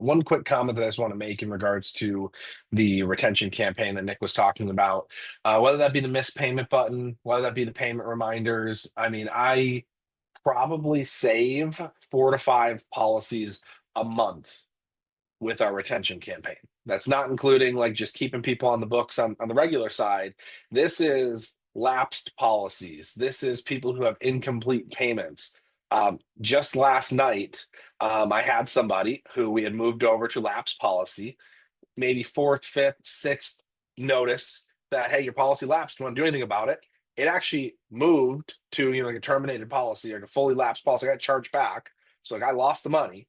One quick comment that I just want to make in regards to the retention campaign that Nick was talking about, whether that be the missed payment button, whether that be the payment reminders. I mean, I probably save 4 to 5 policies a month with our retention campaign. That's not including like just keeping people on the books on the regular side. This is lapsed policies. This is people who have incomplete payments. Just last night, I had somebody who we had moved over to lapse policy, maybe fourth, fifth, sixth notice that, hey, your policy lapsed. Do you want to do anything about it? It actually moved to, like a terminated policy or a fully lapsed policy. I got charged back. So like I lost the money.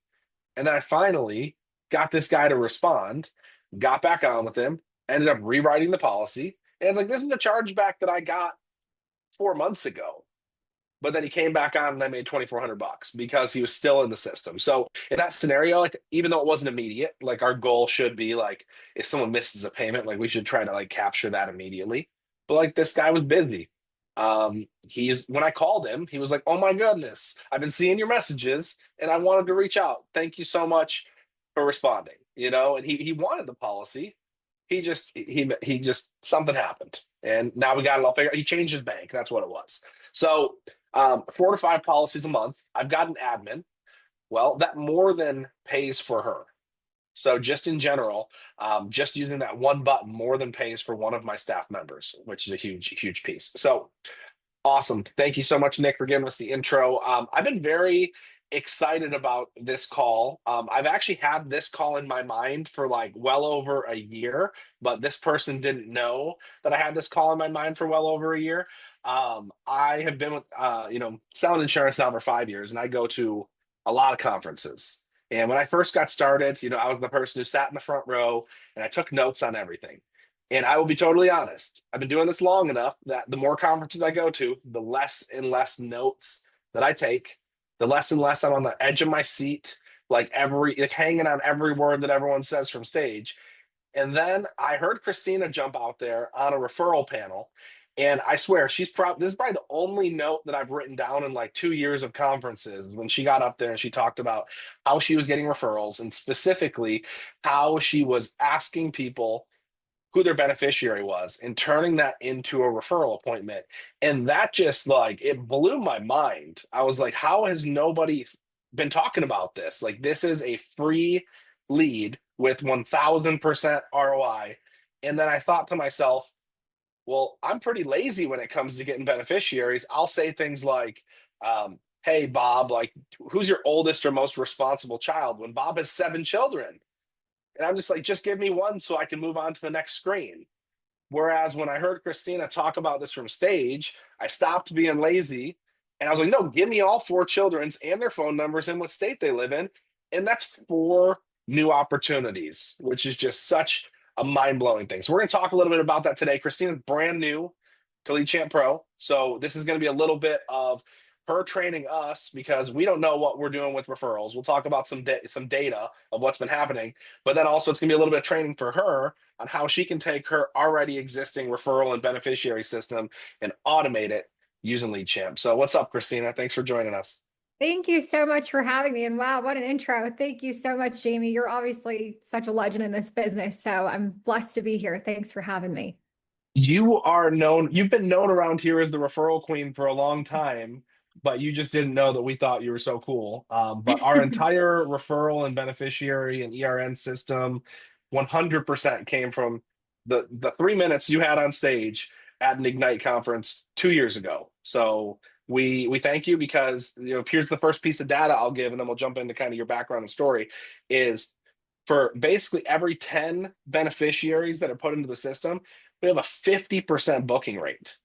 And then I finally got this guy to respond, got back on with him, ended up rewriting the policy. And it's like, this is a chargeback that I got 4 months ago. But then he came back on and I made 2,400 bucks because he was still in the system. So in that scenario, like even though it wasn't immediate, like our goal should be like if someone misses a payment, like we should try to like capture that immediately. But like this guy was busy. He's when I called him, he was like, "Oh my goodness, I've been seeing your messages and I wanted to reach out. Thank you so much for responding." And he wanted the policy. He just something happened, and now we got it all figured. He changed his bank. That's what it was. So 4 to 5 policies a month. I've got an admin. Well, that more than pays for her. So just in general, just using that one button more than pays for one of my staff members, which is a huge, huge piece. So awesome. Thank you so much, Nick, for giving us the intro. I've been very excited about this call. I've actually had this call in my mind for like well over a year, but this person didn't know that I had this call in my mind for well over a year. I have been with, selling insurance now for 5 years, and I go to a lot of conferences. And when I first got started, I was the person who sat in the front row and I took notes on everything. And I will be totally honest. I've been doing this long enough that the more conferences I go to, the less and less notes that I take, the less and less I'm on the edge of my seat, like hanging on every word that everyone says from stage. And then I heard Christina jump out there on a referral panel. And I swear, this is probably the only note that I've written down in like 2 years of conferences when she got up there and she talked about how she was getting referrals and specifically how she was asking people who their beneficiary was and turning that into a referral appointment. And that just like it blew my mind. I was like, how has nobody been talking about this? Like, this is a free lead with 1000% ROI. And then I thought to myself, well, I'm pretty lazy when it comes to getting beneficiaries. I'll say things like, hey, Bob, like, who's your oldest or most responsible child? When Bob has 7 children. And I'm just like, just give me one so I can move on to the next screen. Whereas when I heard Christina talk about this from stage, I stopped being lazy and I was like, no, give me all 4 children's and their phone numbers and what state they live in. And that's 4 new opportunities, which is just such a mind-blowing thing. So we're going to talk a little bit about that today. Christina's brand new to Lead Champ Pro. So this is going to be a little bit of her training us because we don't know what we're doing with referrals. We'll talk about some data of what's been happening, but then also it's going to be a little bit of training for her on how she can take her already existing referral and beneficiary system and automate it using Lead Champ. So what's up, Christina? Thanks for joining us. Thank you so much for having me. And wow, what an intro. Thank you so much, Jamie. You're obviously such a legend in this business. So I'm blessed to be here. Thanks for having me. You've been known around here as the referral queen for a long time, but you just didn't know that we thought you were so cool. But our entire referral and beneficiary and ERN system 100% came from the 3 minutes you had on stage at an Ignite conference 2 years ago. So we thank you because here's the first piece of data I'll give, and then we'll jump into kind of your background and story is for basically every 10 beneficiaries that are put into the system, we have a 50% booking rate,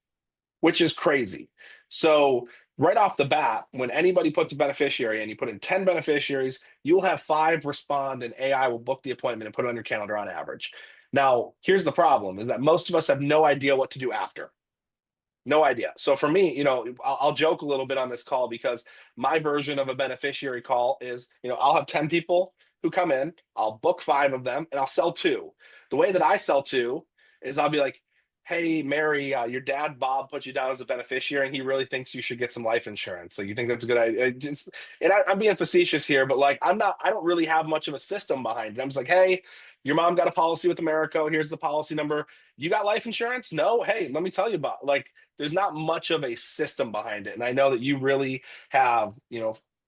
which is crazy. So right off the bat, when anybody puts a beneficiary and you put in 10 beneficiaries, you'll have 5 respond and AI will book the appointment and put it on your calendar on average. Now, here's the problem is that most of us have no idea what to do after. No idea. So for me, I'll joke a little bit on this call because my version of a beneficiary call is, I'll have 10 people who come in, I'll book 5 of them and I'll sell 2. The way that I sell 2 is I'll be like, hey, Mary, your dad Bob put you down as a beneficiary, and he really thinks you should get some life insurance. Like, you think that's a good idea? I'm being facetious here, but like, I'm not. I don't really have much of a system behind it. I'm just like, hey, your mom got a policy with America. Here's the policy number. You got life insurance? No. Hey, let me tell you about. Like, there's not much of a system behind it, and I know that you really have,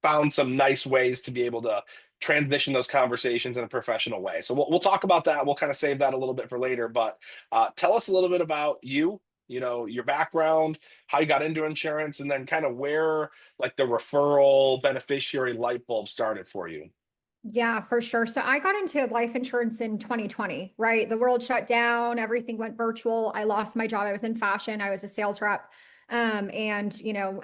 found some nice ways to be able to transition those conversations in a professional way. So we'll talk about that. We'll kind of save that a little bit for later, but tell us a little bit about you, your background, how you got into insurance, and then kind of where like the referral beneficiary light bulb started for you. Yeah, for sure. So I got into life insurance in 2020, right? The world shut down, everything went virtual. I lost my job. I was in fashion, I was a sales rep. And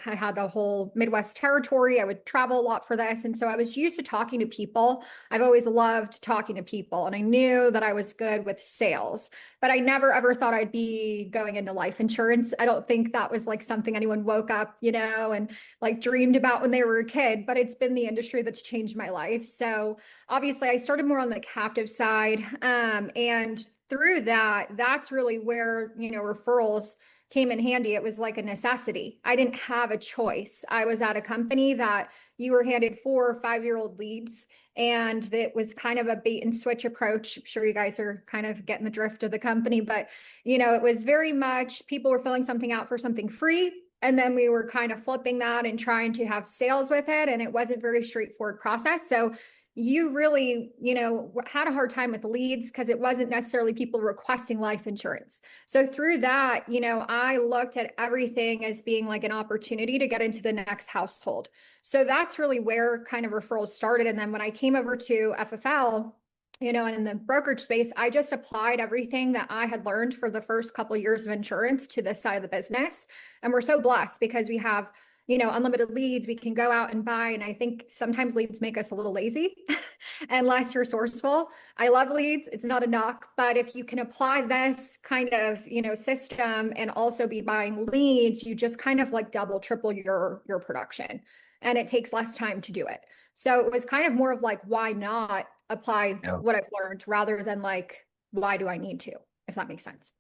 I had the whole Midwest territory. I would travel a lot for this. And so I was used to talking to people. I've always loved talking to people. And I knew that I was good with sales, but I never ever thought I'd be going into life insurance. I don't think that was like something anyone woke up, and like dreamed about when they were a kid, but it's been the industry that's changed my life. So obviously I started more on the captive side. And through that, that's really where, referrals came in handy. It was like a necessity. I didn't have a choice. I was at a company that you were handed 4 or 5-year-old leads, and it was kind of a bait and switch approach. I'm sure you guys are kind of getting the drift of the company, but it was very much people were filling something out for something free. And then we were kind of flipping that and trying to have sales with it. And it wasn't very straightforward process. So you really, had a hard time with leads because it wasn't necessarily people requesting life insurance. So through that, I looked at everything as being like an opportunity to get into the next household. So that's really where kind of referrals started. And then when I came over to FFL, and in the brokerage space, I just applied everything that I had learned for the first couple of years of insurance to this side of the business. And we're so blessed because we have unlimited leads. We can go out and buy. And I think sometimes leads make us a little lazy and less resourceful. I love leads. It's not a knock, but if you can apply this kind of, system and also be buying leads, you just kind of like double, triple your production, and it takes less time to do it. So it was kind of more of like, why not apply Yeah. what I've learned rather than like, why do I need to, if that makes sense.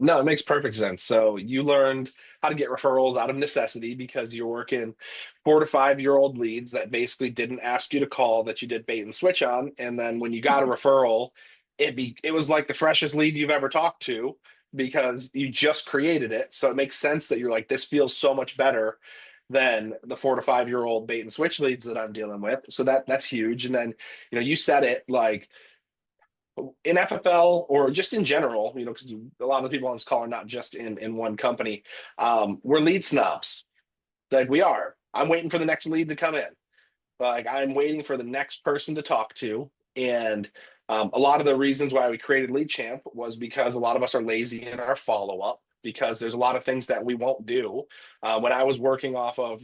No, it makes perfect sense. So you learned how to get referrals out of necessity because you're working 4 to 5 year old leads that basically didn't ask you to call, that you did bait and switch on. And then when you got a referral, it was like the freshest lead you've ever talked to because you just created it. So it makes sense that you're like, this feels so much better than the 4 to 5 year old bait and switch leads that I'm dealing with. So that's huge. And then, you said it like in FFL or just in general, because a lot of the people on this call are not just in one company. We're lead snobs. Like we are. I'm waiting for the next lead to come in. Like I'm waiting for the next person to talk to. And a lot of the reasons why we created Lead Champ was because a lot of us are lazy in our follow up because there's a lot of things that we won't do. When I was working off of,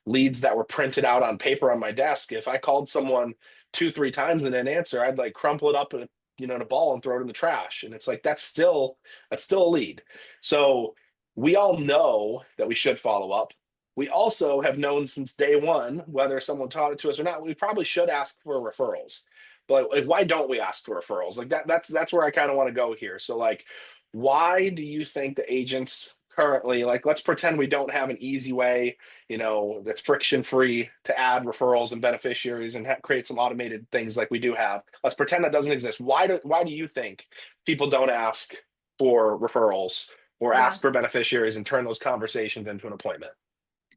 leads that were printed out on paper on my desk, if I called someone 2, 3 times and didn't answer, I'd like crumple it up in a ball and throw it in the trash. And it's like that's still a lead. So we all know that we should follow up. We also have known since day one, whether someone taught it to us or not, we probably should ask for referrals. But like, why don't we ask for referrals? Like that's where I kind of want to go here. So like, why do you think the agents currently, like, let's pretend we don't have an easy way, that's friction free to add referrals and beneficiaries and create some automated things like we do have. Let's pretend that doesn't exist. Why do you think people don't ask for referrals or Yeah. ask for beneficiaries and turn those conversations into an appointment?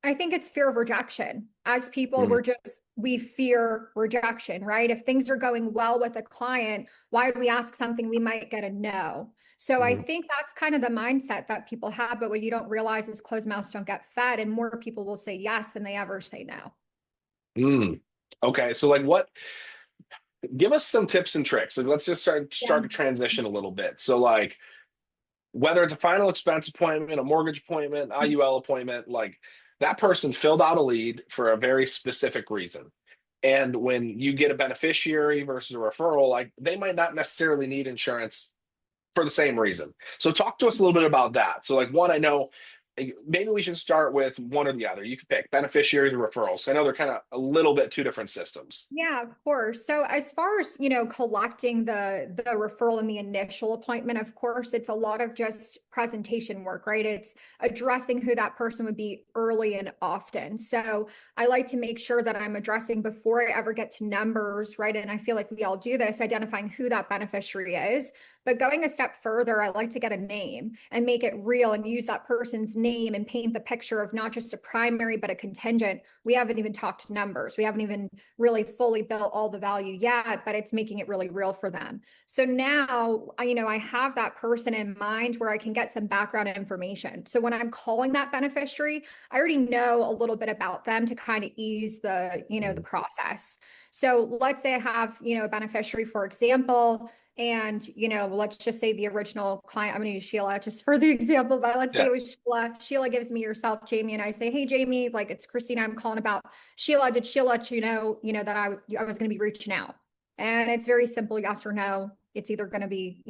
I think it's fear of rejection. As people, Mhm. we fear rejection, right? If things are going well with a client, why would we ask something we might get a no? So I Mhm. think that's kind of the mindset that people have. But what you don't realize is closed mouths don't get fed, and more people will say yes than they ever say no. Mm. Okay, so like give us some tips and tricks. Like let's just start Yeah. to transition a little bit. So like whether it's a final expense appointment, a mortgage appointment, IUL appointment, like that person filled out a lead for a very specific reason. And when you get a beneficiary versus a referral, like they might not necessarily need insurance for the same reason. So talk to us a little bit about that. So like one, I know maybe we should start with one or the other. You can pick beneficiaries or referrals. I know they're kind of a little bit two different systems. Yeah, of course. So as far as, collecting the referral in the initial appointment, of course, it's a lot of just presentation work, right? It's addressing who that person would be early and often. So I like to make sure that I'm addressing before I ever get to numbers, right? And I feel like we all do this, identifying who that beneficiary is. But going a step further, I like to get a name and make it real and use that person's name and paint the picture of not just a primary, but a contingent. We haven't even talked numbers. We haven't even really fully built all the value yet, but it's making it really real for them. So now, I have that person in mind where I can get some background information. So when I'm calling that beneficiary, I already know a little bit about them to kind of ease the process. So let's say I have, a beneficiary, for example, and, let's just say the original client, I'm going to use Sheila just for the example, but let's say Yeah. it was Sheila. Sheila gives me yourself, Jamie, and I say, hey, Jamie, like it's Christina, I'm calling about Sheila. Did Sheila let that I was going to be reaching out? And it's very simple, yes or no. It's either going to be,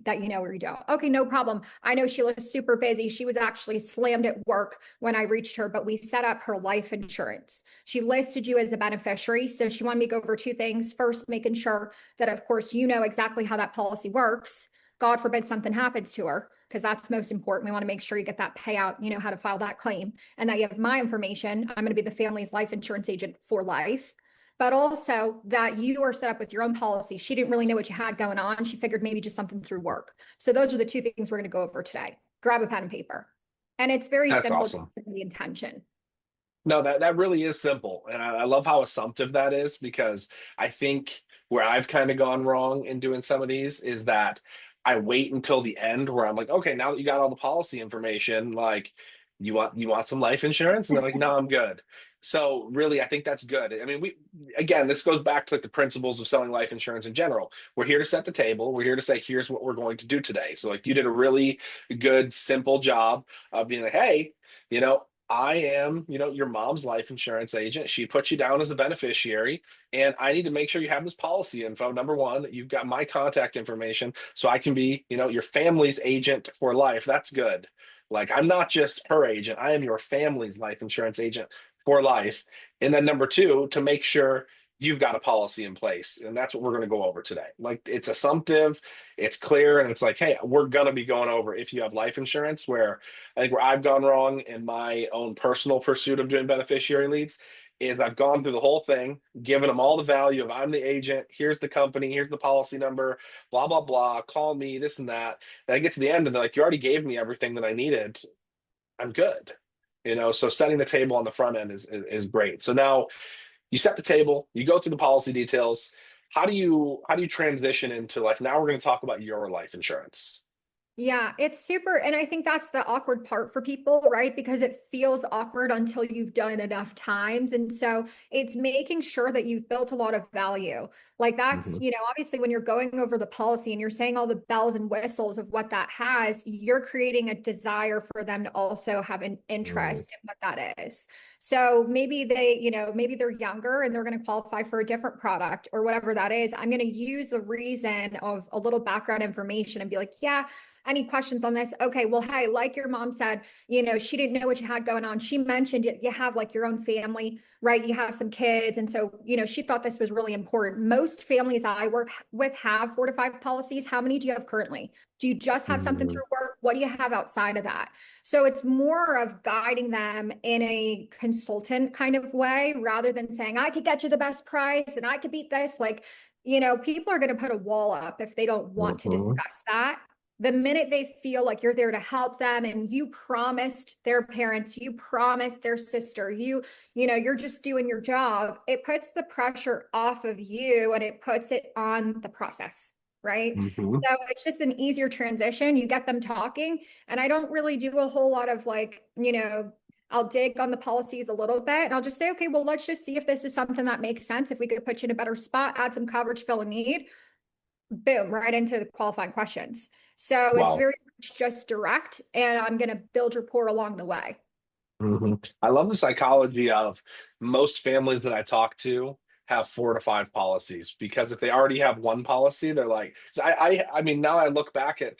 that or you don't. Okay, no problem. I know Sheila's super busy. She was actually slammed at work when I reached her, but we set up her life insurance. She listed you as a beneficiary. So she wanted me to go over two things. First, making sure that, of course, you know exactly how that policy works. God forbid something happens to her, because that's most important. We want to make sure you get that payout, how to file that claim, and that you have my information. I'm going to be the family's life insurance agent for life, but also that you are set up with your own policy. She didn't really know what you had going on. She figured maybe just something through work. So those are the two things we're going to go over today. Grab a pen and paper. And it's very That's simple, just awesome. the intention. No, that really is simple. And I love how assumptive that is, because I think where I've kind of gone wrong in doing some of these is that I wait until the end where I'm like, okay, now that you got all the policy information, like you want some life insurance? And they're like, no, I'm good. So really, I think that's good. I mean, we again, this goes back to like the principles of selling life insurance in general. We're here to set the table. We're here to say, here's what we're going to do today. So like you did a really good, simple job of being like, hey, I am, your mom's life insurance agent. She put you down as a beneficiary, and I need to make sure you have this policy info. Number one, that you've got my contact information so I can be, your family's agent for life. That's good. Like, I'm not just her agent, I am your family's life insurance agent for life. And then number two, to make sure you've got a policy in place. And that's what we're going to go over today. Like, it's assumptive, it's clear, and it's like, hey, we're going to be going over if you have life insurance. Where I think where I've gone wrong in my own personal pursuit of doing beneficiary leads is I've gone through the whole thing, given them all the value of I'm the agent, here's the company, here's the policy number, blah, blah, blah, call me, this and that. And I get to the end and they're like, you already gave me everything that I needed. I'm good. So setting the table on the front end is great. So now you set the table, you go through the policy details. How do you transition into, like, now we're going to talk about your life insurance? Yeah, it's super. And I think that's the awkward part for people, right? Because it feels awkward until you've done it enough times. And so it's making sure that you've built a lot of value. Like that's, Mhm. obviously when you're going over the policy and you're saying all the bells and whistles of what that has, you're creating a desire for them to also have an Mhm. interest in what that is. So maybe maybe they're younger and they're going to qualify for a different product or whatever that is. I'm going to use the reason of a little background information and be like, yeah, any questions on this? Okay, well, hey, like your mom said, she didn't know what you had going on. She mentioned you have like your own family, right? You have some kids. And so, she thought this was really important. Most families I work with have 4 to 5 policies. How many do you have currently? Do you just have something Mhm. through work? What do you have outside of that? So it's more of guiding them in a consultant kind of way rather than saying, I could get you the best price and I could beat this. Like, people are going to put a wall up if they don't want to Mhm. discuss that. The minute they feel like you're there to help them and you promised their parents, you promised their sister, you're just doing your job, it puts the pressure off of you and it puts it on the process, right? Mhm. So it's just an easier transition. You get them talking, and I don't really do a whole lot of like, I'll dig on the policies a little bit and I'll just say, okay, well, let's just see if this is something that makes sense. If we could put you in a better spot, add some coverage, fill a need, boom, right into the qualifying questions. So it's Wow. very much just direct, and I'm going to build rapport along the way. I love the psychology of most families that I talk to have 4 to 5 policies, because if they already have one policy, they're like, 'cause I mean, now I look back at,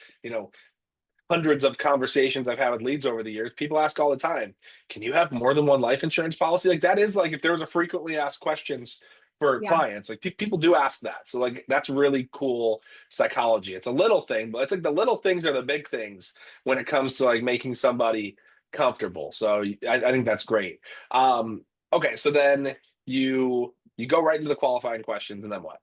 hundreds of conversations I've had with leads over the years, people ask all the time, can you have more than one life insurance policy? Like that is like if there was a frequently asked questions for Yeah. clients, like people do ask that. So like that's really cool psychology. It's a little thing, but it's like the little things are the big things when it comes to like making somebody comfortable. So I think that's great. Okay, so then you go right into the qualifying questions, and then what?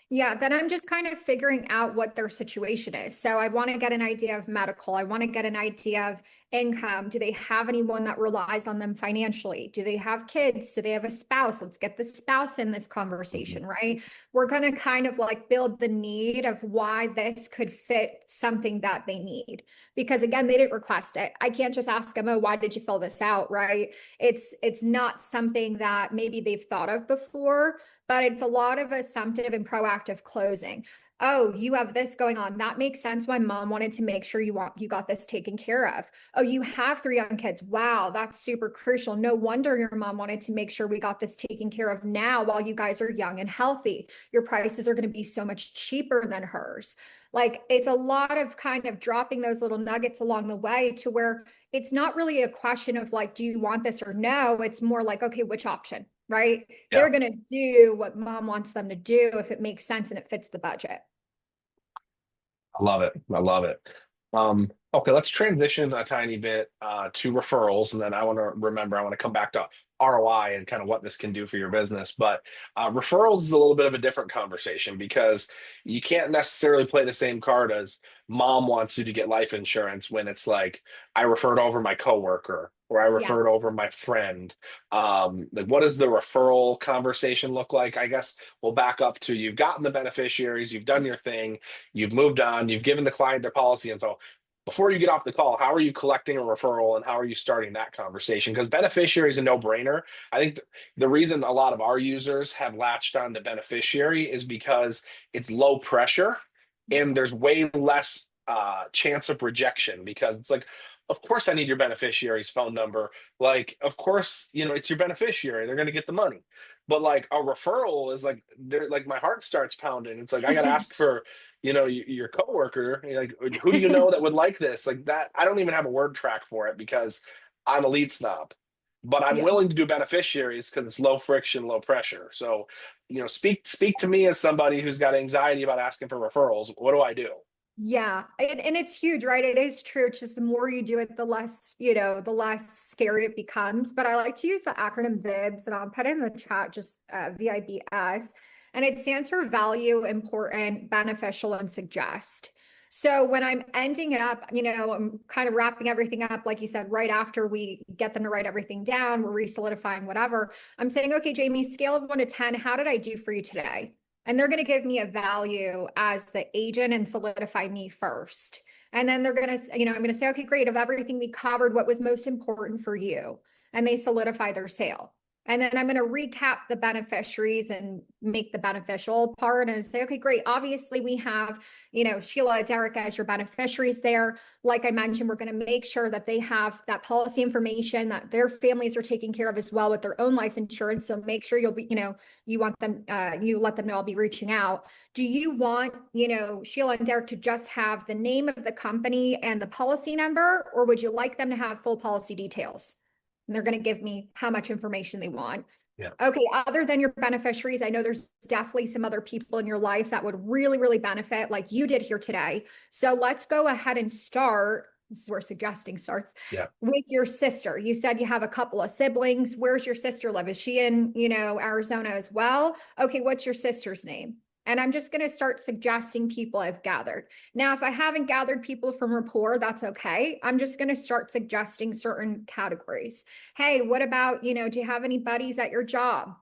Yeah, then I'm just kind of figuring out what their situation is. So I want to get an idea of medical. I want to get an idea of income. Do they have anyone that relies on them financially? Do they have kids? Do they have a spouse? Let's get the spouse in this Mhm. conversation, right? We're going to kind of like build the need of why this could fit something that they need. Because again, they didn't request it. I can't just ask them, oh, why did you fill this out, right? It's not something that maybe they've thought of before, but it's a lot of assumptive and proactive closing. Oh, you have this going on. That makes sense. My mom wanted to make sure you got this taken care of. Oh, you have three young kids. Wow, that's super crucial. No wonder your mom wanted to make sure we got this taken care of now while you guys are young and healthy. Your prices are going to be so much cheaper than hers. Like it's a lot of kind of dropping those little nuggets along the way to where it's not really a question of like, do you want this or no? It's more like, okay, which option? Right? Yeah. They're going to do what mom wants them to do if it makes sense and it fits the budget. I love it. I love it. Okay, let's transition a tiny bit to referrals, and then I want to come back to ROI and kind of what this can do for your business. But referrals is a little bit of a different conversation because you can't necessarily play the same card as mom wants you to get life insurance when it's like I referred over my coworker or I Yeah. referred over my friend. Like, what does the referral conversation look like? I guess we'll back up to you've gotten the beneficiaries, you've done your thing, you've moved on, you've given the client their policy info. Before you get off the call, how are you collecting a referral and how are you starting that conversation? Because beneficiary is a no-brainer. I think the reason a lot of our users have latched on to beneficiary is because it's low pressure and there's way less chance of rejection because it's like, of course I need your beneficiary's phone number. Like, of course, it's your beneficiary. They're going to get the money. But like a referral is like, they're like my heart starts pounding. It's like I got to ask for your coworker, like, who do you know that would like this? Like that, I don't even have a word track for it because I'm a lead snob. But I'm Yeah. willing to do beneficiaries because it's low friction, low pressure. So, speak to me as somebody who's got anxiety about asking for referrals. What do I do? Yeah. And it's huge, right? It is true. It's just the more you do it, the less, the less scary it becomes. But I like to use the acronym VIBS and I'll put it in the chat, just VIBS. And it stands for value, important, beneficial, and suggest. So when I'm ending it up, I'm kind of wrapping everything up, like you said, right after we get them to write everything down, we're re-solidifying whatever. I'm saying, okay, Jamie, scale of 1 to 10, how did I do for you today? And they're going to give me a value as the agent and solidify me first. And then they're going to, I'm going to say, okay, great. Of everything we covered, what was most important for you? And they solidify their sale. And then I'm going to recap the beneficiaries and make the beneficial part and say, okay, great. Obviously, we have, Sheila, Derek as your beneficiaries there. Like I mentioned, we're going to make sure that they have that policy information, that their families are taken care of as well with their own life insurance. So make sure you'll be, you want them, you let them know I'll be reaching out. Do you want, Sheila and Derek to just have the name of the company and the policy number, or would you like them to have full policy details? And they're going to give me how much information they want. Yeah. Okay, other than your beneficiaries, I know there's definitely some other people in your life that would really, really benefit, like you did here today. So let's go ahead and start. This is where suggesting starts Yeah. with your sister. You said you have a couple of siblings. Where's your sister live? Is she in, Arizona as well? Okay, what's your sister's name? And I'm just going to start suggesting people I've gathered. Now, if I haven't gathered people from rapport, that's okay. I'm just going to start suggesting certain categories. Hey, what about, do you have any buddies at your job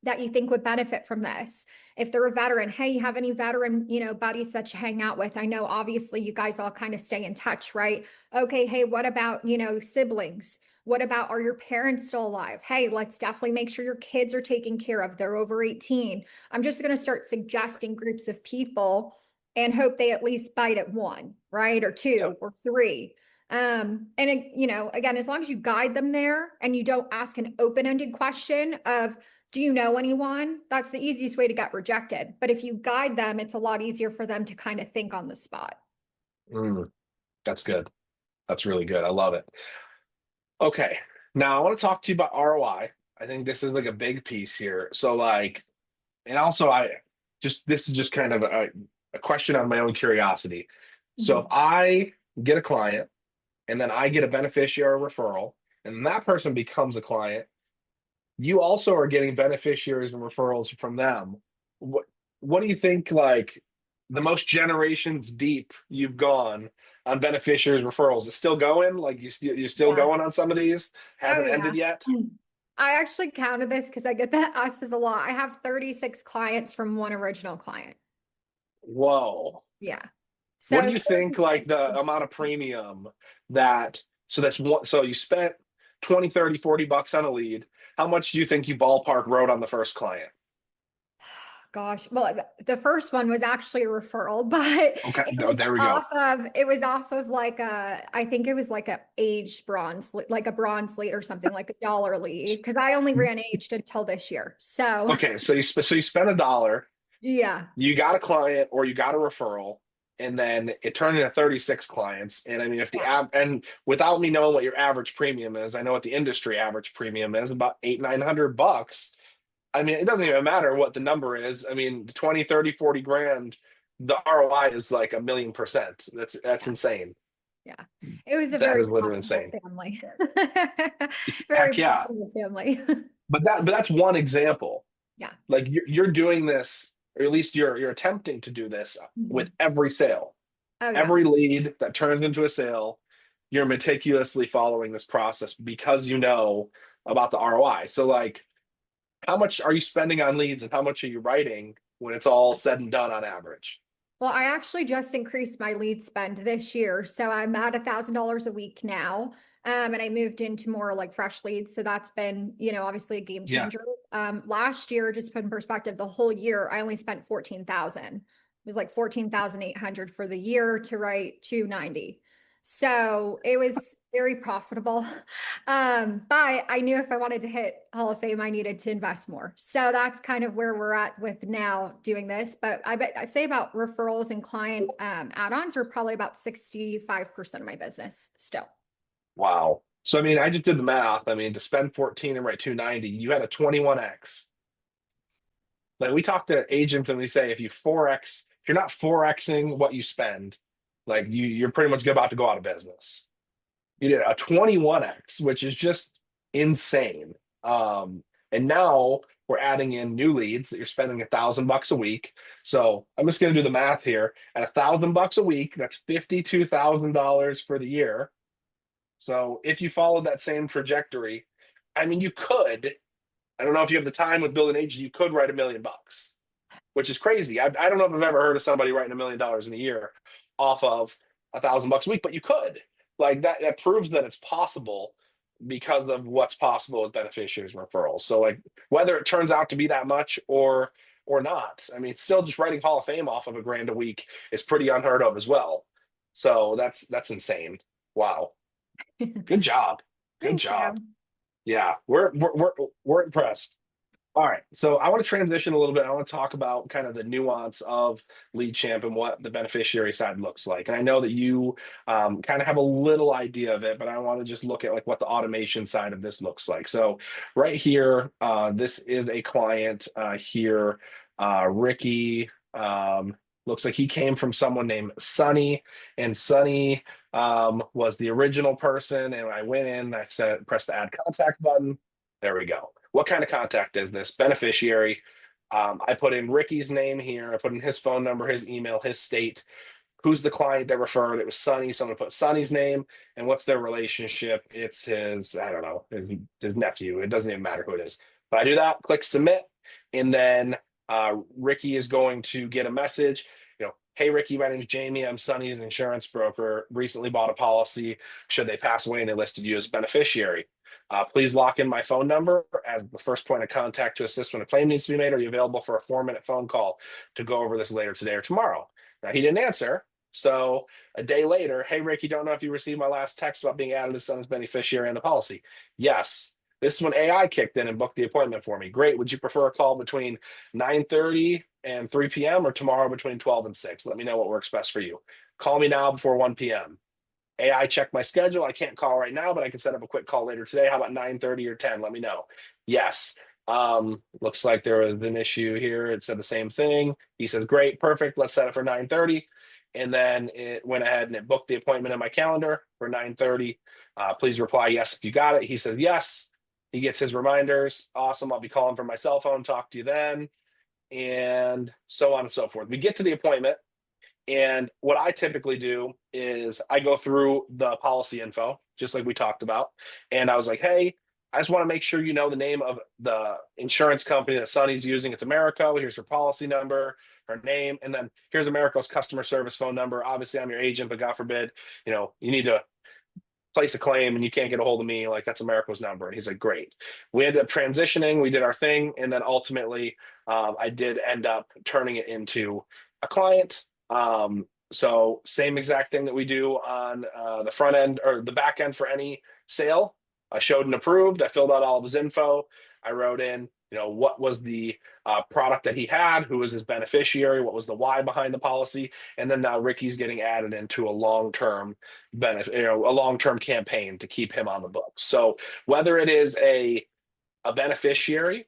that you think would benefit from this? If they're a veteran, hey, you have any veteran, buddies that you hang out with? I know obviously you guys all kind of stay in touch, right? Okay, hey, what about, siblings? What about, are your parents still alive? Hey, let's definitely make sure your kids are taken care of. They're over 18. I'm just going to start suggesting groups of people and hope they at least bite at one, right? Or Yeah. two or three. And it, again, as long as you guide them there and you don't ask an open-ended question of, do you know anyone? That's the easiest way to get rejected. But if you guide them, it's a lot easier for them to kind of think on the spot. Mm. That's good. That's really good. I love it. Okay. Now I want to talk to you about ROI. I think this is like a big piece here. So like, and also I just this is just kind of a question on my own curiosity. So if Mhm. I get a client and then I get a beneficiary referral and that person becomes a client, you also are getting beneficiaries and referrals from them. What what do you think like the most generations deep you've gone on beneficiaries referrals? Is still going? Like you're still Yeah. going on some of these? Oh Haven't ended yeah. yet? I actually counted this because I get that asked as a lot. I have 36 clients from one original client. Whoa. Yeah. What do So you think like 36. the amount of premium that that's one so you spent 20, 30, $40 on a lead. How much do you think you ballpark wrote on the first client? Gosh, well, the first one was actually a referral, but Okay, no, there we go. it was off of like a, I think it was like a aged bronze, like a bronze lead or something, like $1 lead, because I only ran aged until this year. So Okay, so you spent $1, yeah, you got a client or you got a referral, and then it turned into 36 clients. And I mean, if the yeah, app and without me knowing what your average premium is, I know what the industry average premium is, about eight, $900. I mean, it doesn't even matter what the number is. I mean, 20, 30, 40 grand, the ROI is like 1,000,000%. That's yeah, insane. yeah. It was a That very is literally profitable insane. family. Very Heck yeah. profitable family. But that's one example. Yeah. Like you're doing this, or at least you're attempting to do this with Mhm. every sale. Oh yeah. Every lead that turns into a sale, you're meticulously following this process because you know about the ROI. So like how much are you spending on leads and how much are you writing when it's all said and done on average? Well, I actually just increased my lead spend this year. So I'm at $1,000 a week now. And I moved into more like fresh leads. So that's been, obviously a game Yeah. changer. Last year, just to put in perspective, the whole year, I only spent 14,000. It was like 14,800 for the year to write 290. So it was very profitable. But I knew if I wanted to hit Hall of Fame, I needed to invest more. So that's kind of where we're at with now doing this. But I'd say about referrals and client add-ons are probably about 65% of my business still. Wow. So I mean, I just did the math. I mean, to spend 14 and write 290, you had a 21x. Like we talk to agents and we say if you 4x, if you're not 4xing what you spend, like you're pretty much about to go out of business. You did a 21x, which is just insane. And now we're adding in new leads that you're spending $1,000 a week. So I'm just going to do the math here. At $1,000 a week, that's $52,000 for the year. So if you followed that same trajectory, I mean, you could. I don't know if you have the time with building agent, you could write $1,000,000, which is crazy. I don't know if I've ever heard of somebody writing $1,000,000 in a year off of $1,000 a week, but you could. Like that proves that it's possible because of what's possible with beneficiaries referrals. So like whether it turns out to be that much or not, I mean, still just writing Hall of Fame off of a grand a week is pretty unheard of as well. So that's insane. Wow. Good job. Good Thank job. you. Yeah, we're impressed. All right, so I want to transition a little bit. I want to talk about kind of the nuance of lead champ and what the beneficiary side looks like. And I know that you kind of have a little idea of it, but I want to just look at like what the automation side of this looks like. So right here, this is a client here, Ricky. Looks like he came from someone named Sunny, and Sunny was the original person. And I went in, I said, press the add contact button. There we go. What kind of contact is this? Beneficiary. I put in Ricky's name here. I put in his phone number, his email, his state. Who's the client that referred? It was Sonny. So I'm gonna put Sonny's name and what's their relationship. It's his, I don't know, his nephew. It doesn't even matter who it is. But I do that, click submit, and then Ricky is going to get a message. Hey Ricky, my name is Jamie. I'm Sonny's insurance broker. Recently bought a policy. Should they pass away and they listed you as beneficiary? Please lock in my phone number as the first point of contact to assist when a claim needs to be made. Are you available for a 4-minute phone call to go over this later today or tomorrow? Now, he didn't answer. So a day later, hey, Rick, you don't know if you received my last text about being added as son's beneficiary in the policy. Yes. This is when AI kicked in and booked the appointment for me. Great. Would you prefer a call between 9:30 and 3 p.m. or tomorrow between 12 and 6? Let me know what works best for you. Call me now before 1 p.m. AI check my schedule. I can't call right now, but I can set up a quick call later today. How about 9:30 or 10? Let me know. Yes. Looks like there was an issue here. It said the same thing. He says, great, perfect. Let's set it for 9:30. And then it went ahead and it booked the appointment in my calendar for 9:30. Please reply yes if you got it. He says yes. He gets his reminders. Awesome. I'll be calling from my cell phone. Talk to you then. And so on and so forth. We get to the appointment. And what I typically do is I go through the policy info, just like we talked about. And I was like, hey, I just want to make sure you know the name of the insurance company that Sunny's using. It's Americo. Here's her policy number, her name, and then here's Americo's customer service phone number. Obviously, I'm your agent, but God forbid, you need to place a claim and you can't get a hold of me, like that's Americo's number. And he's like, great. We ended up transitioning, we did our thing, and then ultimately I did end up turning it into a client. So same exact thing that we do on the front end or the back end for any sale. I showed and approved. I filled out all of his info. I wrote in, what was the product that he had, who was his beneficiary, what was the why behind the policy, and then now Ricky's getting added into a long-term benefit, a long-term campaign to keep him on the books. So whether it is a beneficiary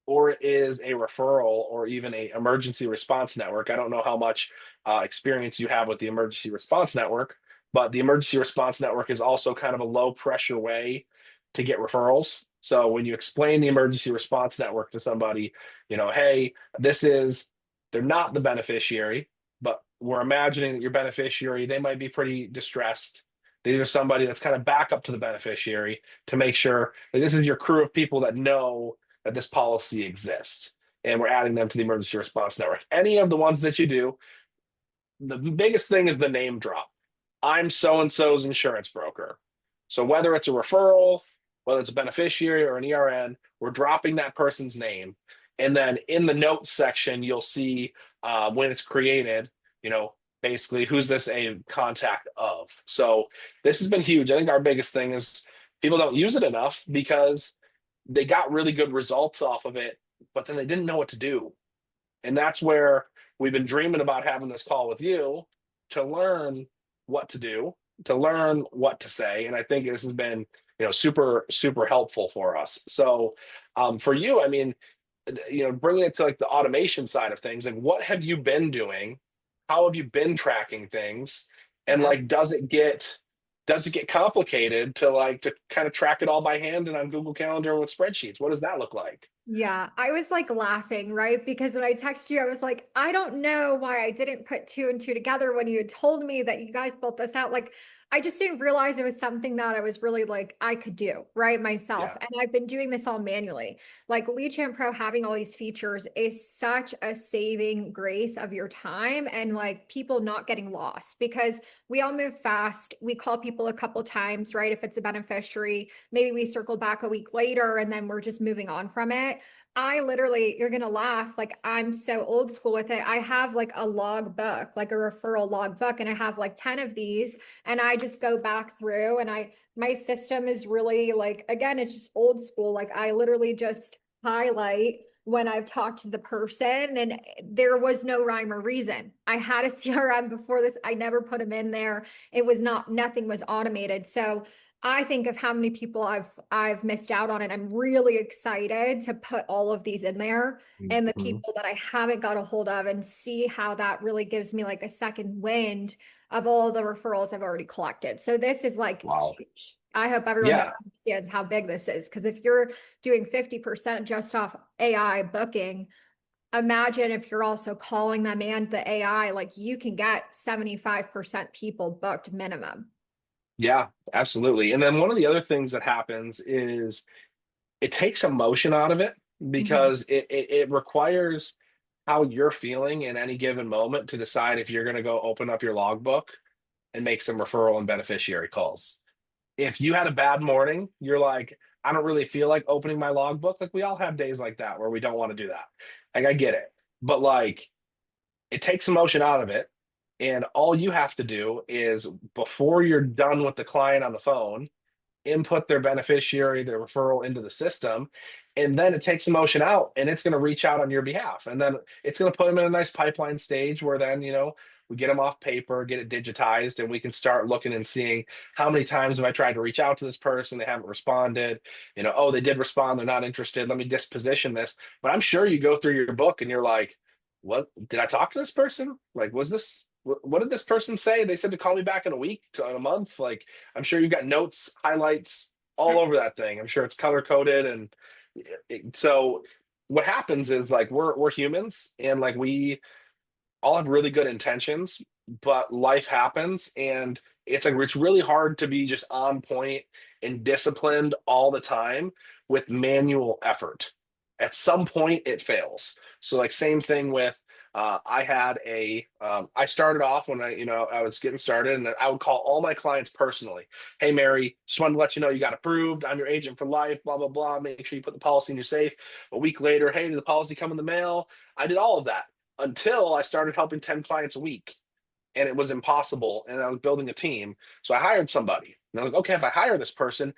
or it is a referral or even a emergency response network. I don't know how much experience you have with the emergency response network, but the emergency response network is also kind of a low pressure way to get referrals. So when you explain the emergency response network to somebody, hey, they're not the beneficiary, but we're imagining that your beneficiary, they might be pretty distressed. These are somebody that's kind of back up to the beneficiary to make sure that this is your crew of people that know that this policy exists, and we're adding them to the emergency response network. Any of the ones that you do, the biggest thing is the name drop. I'm so and so's insurance broker. So whether it's a referral, whether it's a beneficiary or an ERN, we're dropping that person's name. And then in the notes section, you'll see when it's created, basically who's this a contact of. So this has been huge. I think our biggest thing is people don't use it enough because they got really good results off of it, but then they didn't know what to do. And that's where we've been dreaming about having this call with you to learn what to do, to learn what to say. And I think this has been, super, super helpful for us. So for you, I mean, bringing it to like the automation side of things, like what have you been doing? How have you been tracking things? And Yeah. like, does it get complicated to kind of track it all by hand and on Google Calendar and with spreadsheets? What does that look like? Yeah, I was like laughing, right? Because when I texted you, I was like, I don't know why I didn't put two and two together when you had told me that you guys built this out. Like, I just didn't realize it was something that I was really like, I could do, right? Myself. Yeah. And I've been doing this all manually. Like, Lead Gen Pro having all these features is such a saving grace of your time and like people not getting lost because we all move fast. We call people a couple times, right? If it's a beneficiary, maybe we circle back a week later and then we're just moving on from it. I literally, you're gonna laugh. Like I'm so old school with it. I have like a log book, like a referral log book, and I have like 10 of these. And I just go back through and my system is really like, again, it's just old school. Like I literally just highlight when I've talked to the person and there was no rhyme or reason. I had a CRM before this. I never put them in there. It was not, nothing was automated. So I think of how many people I've missed out on, and I'm really excited to put all of these in there and the Mhm. people that I haven't got a hold of and see how that really gives me like a second wind of all the referrals I've already collected. So this is like Wow. huge. I hope everyone Yeah. understands how big this is because if you're doing 50% just off AI booking, imagine if you're also calling them and the AI, like you can get 75% people booked minimum. Yeah, absolutely. And then one of the other things that happens is it takes emotion out of it Mhm. because it requires how you're feeling in any given moment to decide if you're going to go open up your logbook and make some referral and beneficiary calls. If you had a bad morning, you're like, I don't really feel like opening my logbook. Like we all have days like that where we don't want to do that. Like I get it. But like it takes emotion out of it. And all you have to do is before you're done with the client on the phone, input their beneficiary, their referral into the system, and then it takes emotion out and it's going to reach out on your behalf. And then it's going to put them in a nice pipeline stage where then, we get them off paper, get it digitized, and we can start looking and seeing how many times have I tried to reach out to this person, they haven't responded. Oh, they did respond, they're not interested. Let me disposition this. But I'm sure you go through your book and you're like, what did I talk to this person? Like, was this what did this person say? They said to call me back in a week to in a month. Like, I'm sure you've got notes, highlights all over that thing. I'm sure it's color coded, and so what happens is like we're humans, and like we all have really good intentions, but life happens, and it's like it's really hard to be just on point and disciplined all the time with manual effort. At some point, it fails. So like same thing with I had I started off when I was getting started, and I would call all my clients personally. Hey Mary, just wanted to let you know you got approved. I'm your agent for life. Blah blah blah. Make sure you put the policy in your safe. A week later, hey, did the policy come in the mail? I did all of that until I started helping 10 clients a week, and it was impossible. And I was building a team. So I hired somebody. And I'm like, okay, if I hire this person,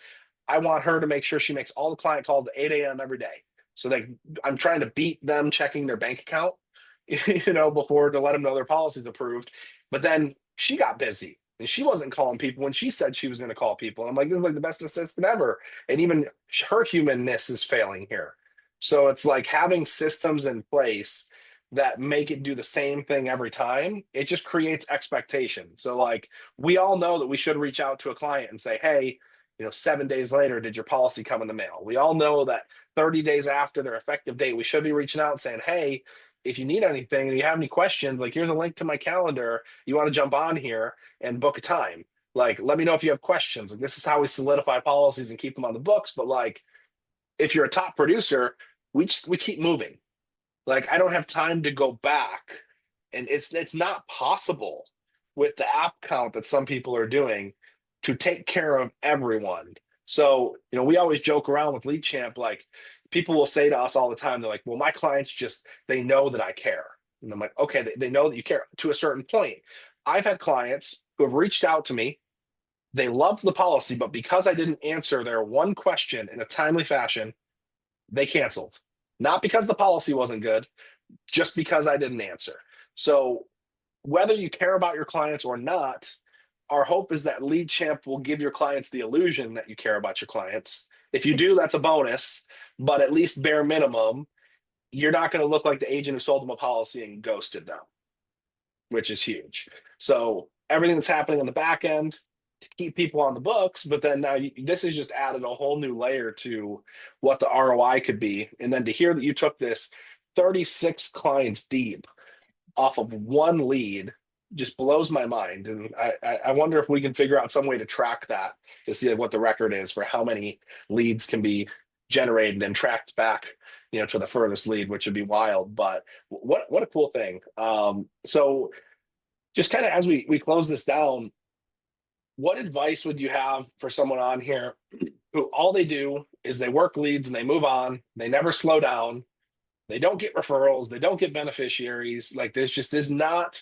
I want her to make sure she makes all the client calls at 8 a.m. every day. So like I'm trying to beat them checking their bank account, before to let them know their policy's approved. But then she got busy and she wasn't calling people when she said she was going to call people. I'm like, this is like the best assistant ever. And even her humanness is failing here. So it's like having systems in place that make it do the same thing every time. It just creates expectation. So like we all know that we should reach out to a client and say, hey, 7 days later, did your policy come in the mail? We all know that 30 days after their effective date, we should be reaching out and saying, hey, if you need anything and you have any questions, like here's a link to my calendar. You want to jump on here and book a time. Like, let me know if you have questions. Like, this is how we solidify policies and keep them on the books. But like, if you're a top producer, we keep moving. Like, I don't have time to go back, and it's not possible with the app count that some people are doing to take care of everyone. So, we always joke around with Lead Champ, like people will say to us all the time, they're like, well, my clients just they know that I care. And I'm like, okay, they know that you care to a certain point. I've had clients who have reached out to me. They loved the policy, but because I didn't answer their one question in a timely fashion, they canceled. Not because the policy wasn't good, just because I didn't answer. So whether you care about your clients or not, our hope is that Lead Champ will give your clients the illusion that you care about your clients. If you do, that's a bonus, but at least bare minimum, you're not going to look like the agent who sold them a policy and ghosted them, which is huge. So everything that's happening on the back end to keep people on the books, but then now this has just added a whole new layer to what the ROI could be. And then to hear that you took this 36 clients deep off of one lead just blows my mind. And I wonder if we can figure out some way to track that to see what the record is for how many leads can be generated and tracked back, to the furthest lead, which would be wild. But what a cool thing. So just kind of as we close this down, what advice would you have for someone on here who all they do is they work leads and they move on, they never slow down, they don't get referrals, they don't get beneficiaries, like this just is not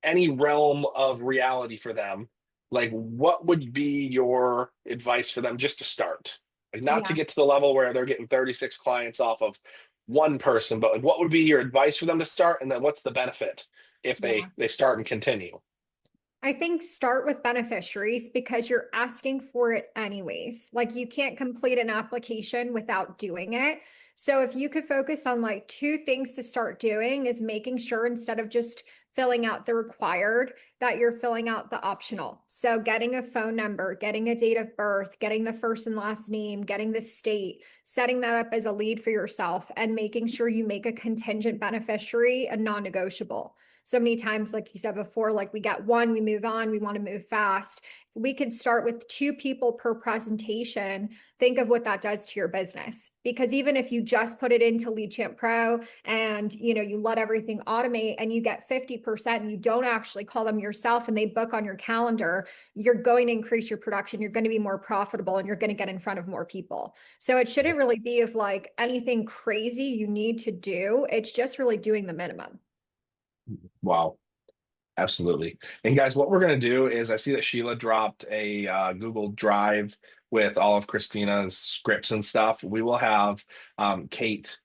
any realm of reality for them? Like, what would be your advice for them just to start? Like, not to Yeah. get to the level where they're getting 36 clients off of one person, but like, what would be your advice for them to start? And then what's the benefit if Yeah. they start and continue? I think start with beneficiaries because you're asking for it anyways. Like you can't complete an application without doing it. So if you could focus on like two things to start doing is making sure instead of just filling out the required that you're filling out the optional. So getting a phone number, getting a date of birth, getting the first and last name, getting the state, setting that up as a lead for yourself and making sure you make a contingent beneficiary a non-negotiable. So many times, like you said before, like we get one, we move on, we want to move fast. We could start with two people per presentation. Think of what that does to your business. Because even if you just put it into Lead Champ Pro and you let everything automate and you get 50% and you don't actually call them yourself and they book on your calendar, you're going to increase your production, you're going to be more profitable, and you're going to get in front of more people. So it shouldn't really be of like anything crazy you need to do. It's just really doing the minimum. Wow. Absolutely. And guys, what we're going to do is I see that Sheila dropped a Google Drive with all of Christina's scripts and stuff. We will have Kate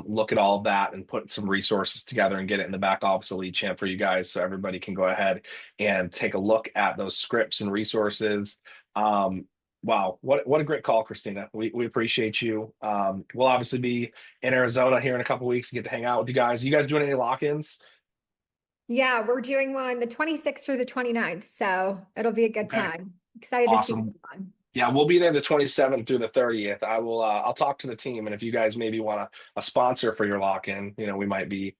look at all of that and put some resources together and get it in the back office of Lead Champ for you guys, so everybody can go ahead and take a look at those scripts and resources. Wow, what a great call, Christina. We appreciate you. We'll obviously be in Arizona here in a couple weeks to get to hang out with you guys. You guys doing any lock-ins? Yeah, we're doing one the 26th through the 29th, so it'll be a good Okay, time. Excited to see awesome. everyone. Yeah, we'll be there the 27th through the 30th. I will I'll talk to the team, and if you guys maybe want a sponsor for your lock-in, we might be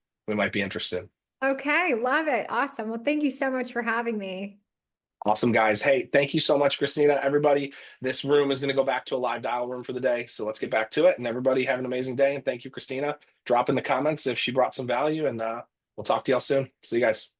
interested. Okay, love it. Awesome. Well, thank you so much for having me. Awesome, guys. Hey, thank you so much, Christina. Everybody, this room is going to go back to a live dial room for the day. So let's get back to it. And everybody have an amazing day. And thank you, Christina. Drop in the comments if she brought some value, and we'll talk to y'all soon. See you guys.